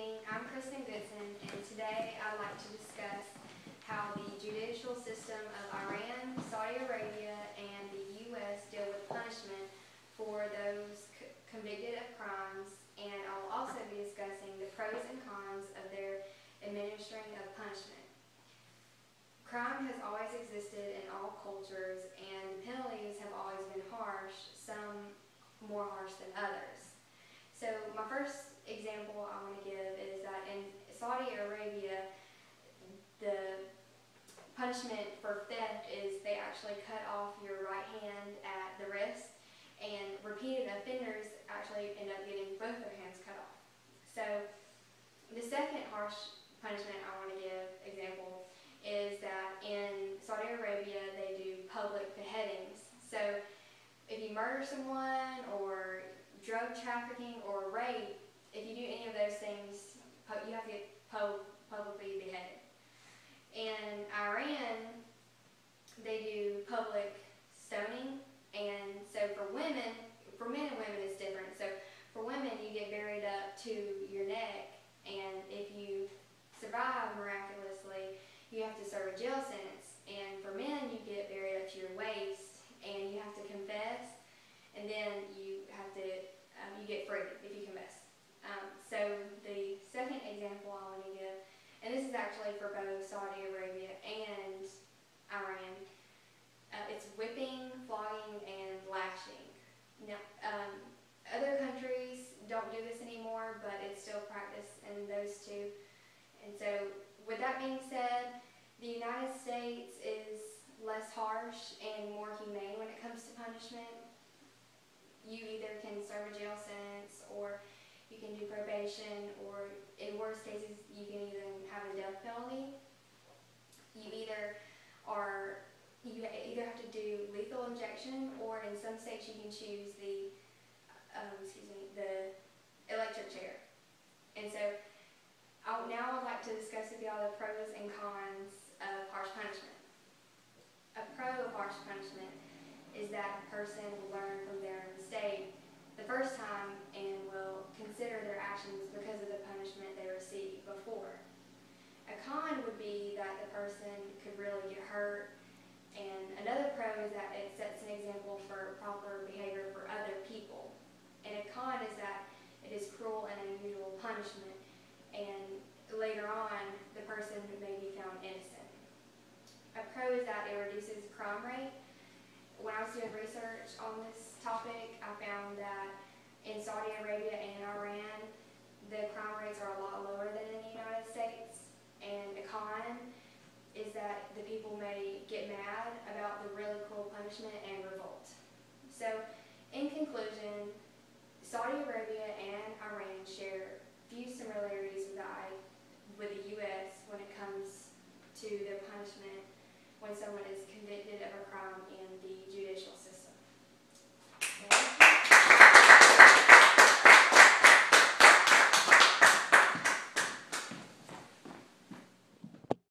evening. I'm Kristen Goodson, and today I'd like to discuss how the judicial system of Iran, Saudi Arabia, and the U.S. deal with punishment for those convicted of crimes, and I'll also be discussing the pros and cons of their administering of punishment. Crime has always existed in all cultures, and penalties have always been harsh, some more harsh than others. So my first example I want to give is that in Saudi Arabia, the punishment for theft is they actually cut off your right hand at the wrist, and repeated offenders actually end up getting both their hands cut off. So the second harsh punishment I want to give example is that in Saudi Arabia they do public beheadings. So if you murder someone or drug trafficking or rape, if you do any of those things, you have to get publicly beheaded. In Iran, they do public stoning, and so for men and women it's different. So for women, you get buried up to your neck, and if you survive miraculously, you have to serve a jail sentence. And for men, you get buried up to your waist, and you have to confess, and then you have to you get free if you confess. So the second example I want to give, and this is actually for both Saudi Arabia and Iran, it's whipping, flogging, and lashing. Now, other countries don't do this anymore, but it's still practiced in those two. And so, with that being said, the United States is less harsh and more humane when it comes to punishment. You either can serve a jail sentence, or you can do probation, or in worst cases, you can even have a death penalty. You either have to do lethal injection, or in some states you can choose the electric chair. And so now I'd like to discuss with y'all the pros and cons of harsh punishment. A pro of harsh punishment is that a person will learn from their mistake the first time and will consider their actions because of the punishment they received before. A con would be that the person could really get hurt, and another pro is that it sets an example for proper behavior for other people. And a con is that it is cruel and unusual punishment, and later on the person may be found innocent. A pro is that it reduces crime rate. When I was doing research on this topic, I found that in Saudi Arabia and Iran, the crime rates are a lot lower than in the United States. And a con is that the people may get mad about the really cruel punishment and revolt. So, in conclusion, Saudi Arabia and Iran share few similarities